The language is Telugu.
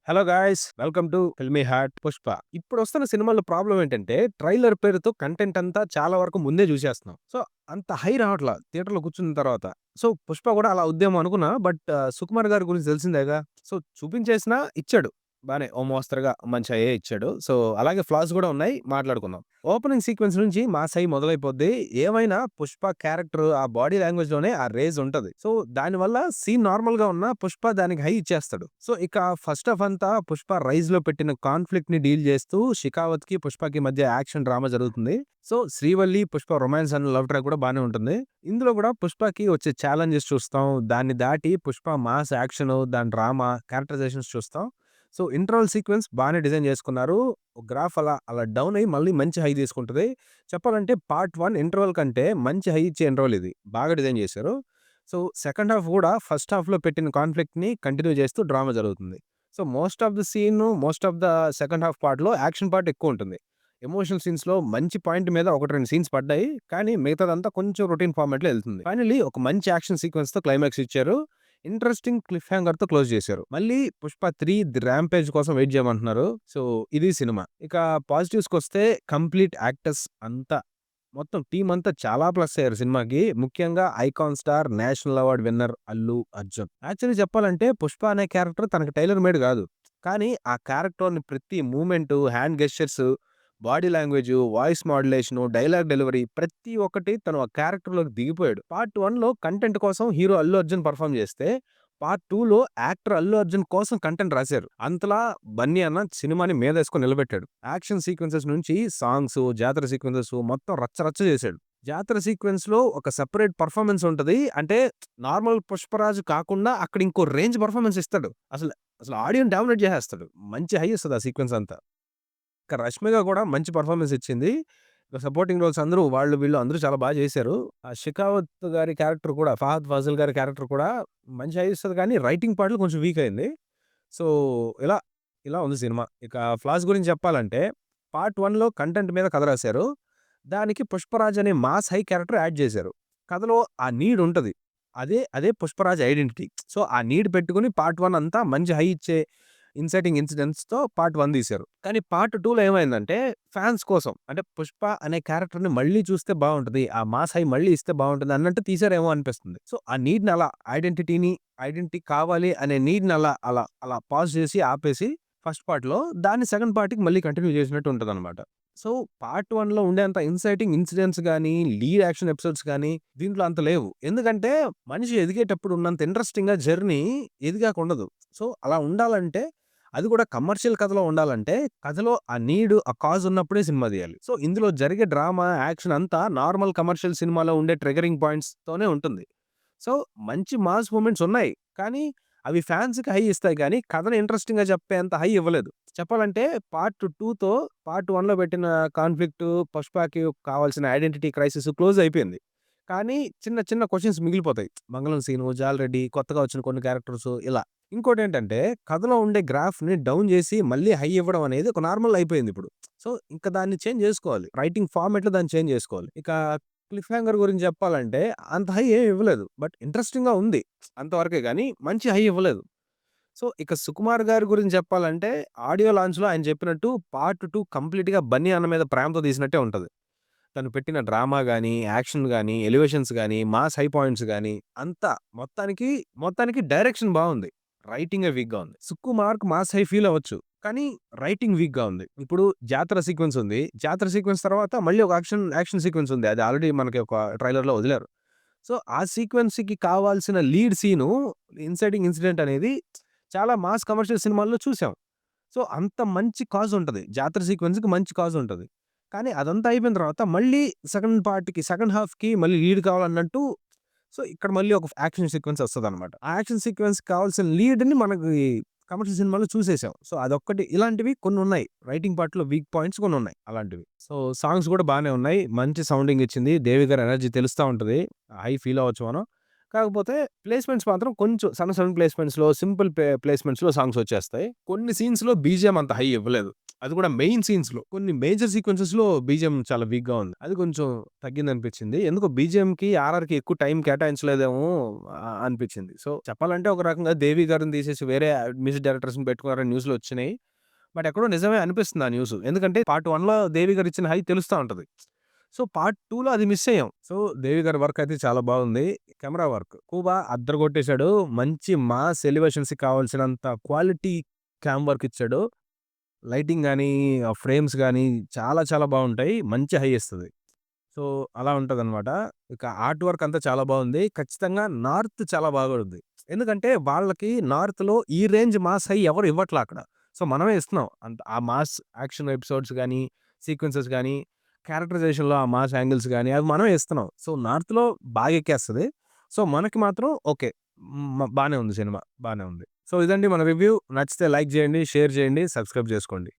Hello guys! Welcome to Filmy Heart 'Pushpa'. ఇప్పుడొస్తున్న సినిమాల్లో ప్రాబ్లమ్ ఏంటంటే, ట్రైలర్ పేరుతో కంటెంట్ అంతా చాలా వరకు ముందే జూసేస్తున్నాం. సో, అంత హై రావట్ల థియేటర్‌లో కూర్చున్న తర్వాత. సో, 'పుష్ప' గూడా అలా అవుద్దేమో అనుకున్నా. బట్ సుకుమార్ గారి గురించి తెలిసిందేగా. సో, చూపించేసినా ఇచ్చాడు. బానే ఓ మోస్తరుగా మంచి హైయే ఇచ్చాడు. సో, అలాగే ఫ్లాస్ గూడా ఉన్నాయి మాట్లాడుకుందాం. ఓపెనింగ్ సీక్వెన్స్ నుంచి మాస్ హై మొదలైపోద్ది. ఏమైనా 'పుష్ప' క్యారెక్టర్ ఆ బాడీ లాంగ్వేజ్‌లోనే ఆ రేజ్ ఉంటది. సో, దానివల్ల సీన్ నార్మల్‌గా ఉన్నా 'పుష్ప' దానికి హై ఇచ్చేస్తాడు. సో, ఇక ఫస్ట్ హాఫ్ అంతా 'పుష్ప' రైజ్‌లో పెట్టిన కాన్‌ఫ్లిక్ట్‌ని డీల్ చేస్తూ 'షికావత్‌కి, పుష్పకి' మధ్య యాక్షన్ డ్రామా జరుగుతుంది. So, 'Srivalli', 'Pushpa' romance and love track కూడా బానే ఉంటుంది. ఇందులో కూడా 'పుష్పకి' వచ్చే ఛాలెంజెస్ చూస్తాం. దాన్ని దాటి 'పుష్ప' మాస్ యాక్షను, దాని డ్రామా, క్యారెక్టరైజేషన్స్ చూస్తాం. సో, ఇంటర్వల్ సీక్వెన్స్ బానే డిజైన్ చేసుకున్నారు. గ్రాఫ్ అలా డౌన్ అయ్యి మళ్ళీ మంచి హై తీసుకుంటది. చెప్పాలంటే పార్ట్ 1 ఇంటర్వల్ కంటే మంచి హై ఇచ్చే ఇంటర్వల్ ఇది. బాగా డిజైన్ చేశారు. సో, సెకండ్ హాఫ్ గూడా ఫస్ట్ హాఫ్‌లో పెట్టిన కాన్‌ఫ్లిక్ట్‌ని కంటిన్యూ చేస్తూ డ్రామా జరుగుతుంది. So, most of the second half పార్ట్‌లో యాక్షన్ పార్ట్ ఎక్కువుంటుంది. ఎమోషనల్ సీన్స్‌లో మంచి పాయింట్ మీద 1, 2 సీన్స్ పడ్డాయి. కానీ మిగతాదంతా కొంచెం రొటీన్ ఫార్మాట్‌లో ఎళ్తుంది. ఫైనల్లీ ఒక మంచి యాక్షన్ సీక్వెన్స్‌తో క్లైమాక్స్ ఇచ్చారు. ఇంట్రెస్టింగ్ క్లిఫ్ హ్యాంగర్‌తో క్లోజ్ చేశారు. మళ్ళీ 'పుష్ప 3 ది ర్యాంపేజ్' కోసం వెయిట్ చేయమంటున్నారు. సో, ఇది సినిమా. ఇక పాజిటివ్స్‌కొస్తే కంప్లీట్ యాక్టర్స్ అంతా మొత్తం టీమ్ అంతా చాలా ప్లస్ అయ్యారు సినిమాకి. ముఖ్యంగా icon star, national award winner Allu Arjun. Actually చెప్పాలంటే 'పుష్ప' అనే క్యారెక్టర్ తనకి టైలర్ మేడ్ గాదు. కానీ ఆ క్యారెక్టర్‌ని ప్రతి movement, hand gestures, body language, voice modulation, dialogue delivery ప్రతి ఒక్కటి తను ఆ క్యారెక్టర్‌లోకి దిగిపోయాడు. పార్ట్ 1లో కంటెంట్ కోసం హీరో అల్లు అర్జున్ పెర్ఫార్మ్ చేస్తే, పార్ట్ 2లో యాక్టర్ అల్లు అర్జున్ కోసం కంటెంట్ రాశారు. అంతలా బన్నీ అన్న సినిమాని మీదేసుకొని నిలబెట్టాడు. యాక్షన్ సీక్వెన్సెస్ నుంచి సాంగ్సు, జాతర సీక్వెన్సెస్ మొత్తం రచ్చ రచ్చ చేశాడు. జాతర సీక్వెన్స్‌లో ఒక సెపరేట్ పెర్ఫార్మన్స్ ఉంటది. అంటే నార్మల్ 'పుష్పరాజు' కాకుండా అక్కడ ఇంకో రేంజ్ పెర్ఫార్మన్స్ ఇస్తాడు. అసలు ఆడియన్‌ని డామినేట్ చేసేస్తాడు. మంచి హై ఇస్తది ఆ సీక్వెన్స్ అంతా. ఇక 'రష్మిక' గూడా మంచి పెర్ఫార్మన్స్ ఇచ్చింది. ఇక సపోర్టింగ్ రోల్స్ అందరూ వాళ్ళు వీళ్ళు అందరూ చాలా బా చేశారు. ఆ 'షెకావత్' గారి క్యారెక్టర్ కూడా 'ఫహద్ ఫాజిల్' గారి క్యారెక్టర్ కూడా మంచి హై ఇస్తది కానీ రైటింగ్ పార్ట్‌లో కొంచెం వీక్ అయింది. సో, ఇలా, ఇలా ఉంది సినిమా. ఇక ఫ్లాస్ గురించి చెప్పాలంటే పార్ట్ 1లో కంటెంట్ మీద కథ రాశారు. దానికి 'పుష్పరాజ్' అనే మాస్ హై క్యారెక్టర్ యాడ్ చేశారు. కథలో ఆ నీడ్ ఉంటది. అదే 'పుష్పరాజ్' ఐడెంటిటీ. సో, ఆ నీడ్ పెట్టుకొని పార్ట్ 1 అంతా మంచి హై ఇచ్చే ఇన్సైటింగ్ ఇన్సిడెంట్స్‌తో పార్ట్ 1 తీశారు. కానీ పార్ట్ 2లో ఏమైందంటే ఫాన్స్ కోసం అంటే 'పుష్ప' అనే క్యారెక్టర్‌ని మళ్ళీ చూస్తే బావుంటది. ఆ మాస్ హై మళ్ళీ ఇస్తే బావుంటది అన్నట్టు తీశారేమో అనిపిస్తుంది. సో, ఆ నీడ్‌ని అలా ఐడెంటిటీ కావాలి అనే నీడ్‌ని అలా పాజ్ చేసి ఆపేసి ఫస్ట్ పార్ట్‌లో దాన్ని సెకండ్ పార్ట్‌కి మళ్ళీ కంటిన్యూ చేసినట్టు ఉంటదనమాట. సో, పార్ట్ 1లో ఉండేంత ఇన్సైటింగ్ ఇన్సిడెంట్స్ గాని, లీడ్ యాక్షన్ ఎపిసోడ్స్ గాని దీంట్లో అంత లేవు. ఎందుకంటే మనిషి ఎదిగేటప్పుడు ఉన్నంత ఇంట్రెస్టింగ్‌గా జర్నీ ఎదిగాక ఉండదు. సో, అలా ఉండాలంటే అది కూడా కమర్షియల్ కథలో ఉండాలంటే, కథలో ఆ నీడ్, ఆ కాజ్ ఉన్నప్పుడే సినిమా తీయాలి. సో, ఇందులో జరిగే డ్రామా, యాక్షన్ అంతా నార్మల్ కమర్షియల్ సినిమాలో ఉండే ట్రిగ్గరింగ్ పాయింట్స్‌తోనే ఉంటుంది. సో, మంచి మాస్ మూమెంట్స్ ఉన్నాయి. కానీ అవి ఫాన్స్‌కి హై ఇస్తాయి గానీ, కథను ఇంట్రెస్టింగ్‌గా చెప్పేంత హై ఇవ్వలేదు. చెప్పాలంటే పార్ట్ 2తో పార్ట్ 1లో పెట్టిన కాన్‌ఫ్లిక్టు, 'పుష్పకి' కావాల్సిన ఐడెంటిటీ క్రైసిస్ క్లోజ్ అయిపోయింది. కానీ చిన్న చిన్న క్వెషన్స్ మిగిలిపోతాయి. మంగళం సీను, జాలరెడ్డి, కొత్తగా వచ్చిన కొన్ని క్యారెక్టర్సు ఇలా. ఇంకోటేంటంటే కథలో ఉండే గ్రాఫ్‌ని డౌన్ జేసి మళ్ళీ హై ఇవ్వడం అనేది ఒక నార్మల్ అయిపోయిందిప్పుడు. సో, ఇంక దాన్ని చేంజ్ జేసుకోవాలి. రైటింగ్ ఫార్మాట్‌లో దాన్ని చేంజ్ జేసుకోవాలి. ఇక క్లిఫ్ హ్యాంగర్ గురించి చెప్పాలంటే అంత హై ఏమి ఇవ్వలేదు. బట్ ఇంట్రెస్టింగ్‌గా ఉంది. అంతవరకే గానీ మంచి హై ఇవ్వలేదు. సో, ఇక సుకుమార్ గారి గురించి చెప్పాలంటే ఆడియో లాంచ్‌లో ఆయన చెప్పినట్టు పార్ట్ 2 కంప్లీట్‌గా బన్నీ అన్న మీద ప్రేమతో తీసినట్టే ఉంటది. తను పెట్టిన డ్రామా గాని, యాక్షన్ గాని, ఎలివేషన్స్ గాని, మాస్ హై పాయింట్స్ గాని అంతా మొత్తానికి డైరెక్షన్ బావుంది. రైటింగే వీక్‌గా ఉంది. 'సుకుమార్‌కి' మాస్ హై ఫీల్ అవ్వచ్చు. కానీ రైటింగ్ వీక్‌గా ఉంది. ఇప్పుడు జాతర సీక్వెన్స్ ఉంది. జాతర సీక్వెన్స్ తర్వాత మళ్ళీ ఒక యాక్షన్ సీక్వెన్స్ ఉంది. అది ఆల్రెడీ మనకి ఒక ట్రైలర్‌లో వదిలారు. సో, ఆ సీక్వెన్స్‌కి కావాల్సిన లీడ్ సీను ఇన్సైటింగ్ ఇన్సిడెంట్ అనేది చాలా మాస్ కమర్షియల్ సినిమాల్లో చూసాం. సో, అంత మంచి కాజ్ ఉంటది. జాతర సీక్వెన్స్‌కి మంచి కాజ్ ఉంటది. కానీ అదంతా అయిపోయిన తర్వాత మళ్ళీ సెకండ్ హాఫ్‌కి మళ్ళీ లీడ్ కావాలన్నట్టు సో, ఇక్కడ మళ్ళీ ఒక యాక్షన్ సీక్వెన్స్ వస్తదనమాట. ఆ యాక్షన్ సీక్వెన్స్‌కి కావాల్సిన లీడ్‌ని మనకి కమర్షియల్ సినిమాలో చూసేసాం. సో, అదొక్కటి ఇలాంటివి కొన్నున్నాయి. రైటింగ్ పార్ట్‌లో వీక్ పాయింట్స్ కొన్నున్నాయి అలాంటివి. సో, సాంగ్స్ కూడా బానే ఉన్నాయి. మంచి సౌండింగ్ ఇచ్చింది. దేవి గారి ఎనర్జీ తెలుస్తా ఉంటది. హై ఫీల్ అవ్వచ్చు మనం. కాకపోతే ప్లేస్‌మెంట్స్ మాత్రం కొంచెం సన్న సన్న ప్లేస్‌మెంట్స్‌లో సింపుల్ ప్లేస్‌మెంట్స్‌లో సాంగ్స్ వచ్చేస్తాయి. కొన్ని సీన్స్‌లో బీజీఎం అంత హై ఇవ్వలేదు. అది కూడా మెయిన్ సీన్స్‌లో. కొన్ని మేజర్ సీక్వెన్సెస్‌లో బీజీఎం చాలా వీక్‌గా ఉంది. అది కొంచెం తగ్గిందనిపించింది. ఎందుకో బీజీఎంకి, ఆర్ఆర్‌కి ఎక్కువ టైం కేటాయించలేదేమో అనిపించింది. సో, చెప్పాలంటే ఒక రకంగా 'దేవి' గారిని తీసేసి వేరే మ్యూజిక్ డైరెక్టర్స్‌ని పెట్టుకున్నారని న్యూస్‌లో వచ్చినాయి. బట్ ఎక్కడో నిజమే అనిపిస్తుంది ఆ న్యూసు. ఎందుకంటే పార్ట్ 1లో 'దేవి' గారు ఇచ్చిన హై తెలుస్తా ఉంటది. సో, పార్ట్ 2లో అది మిస్ అయ్యాం. సో, 'దేవి' గారి వర్క్ అయితే చాలా బాగుంది. కెమెరా వర్క్ ఎక్కువ అద్దరగొట్టేసాడు. మంచి మాస్ ఎలివేషన్స్‌కి కావాల్సినంత క్వాలిటీ క్యామ్ వర్క్ ఇచ్చాడు. లైటింగ్ గాని, ఆ ఫ్రేమ్స్ గాని చాలా చాలా బావుంటాయి. మంచి హై ఇస్తది. సో, అలా ఉంటదనమాట. ఇక ఆర్ట్ వర్క్ అంతా చాలా బావుంది. ఖచ్చితంగా నార్త్ చాలా బాగుంది. ఎందుకంటే వాళ్ళకి నార్త్‌లో ఈ రేంజ్ మాస్ హై ఎవరు ఇవ్వట్లా అక్కడ. సో, మనమే ఇస్తున్నాం. ఆ మాస్ యాక్షన్ ఎపిసోడ్స్ గాని, సీక్వెన్సెస్ గాని, క్యారెక్టరైజేషన్‌లో ఆ మాస్ యాంగిల్స్ గాని అవి మనమే ఇస్తున్నాం. సో, నార్త్‌లో బాగా ఎక్కేస్తది. సో, మనకి మాత్రం ఓకే. బానే ఉంది సినిమా. బానే ఉంది. సో, ఇదండి మన రివ్యూ. నచ్చితే లైక్ జేయండి, షేర్ జేయండి, సబ్స్క్రైబ్ జేసుకోండి.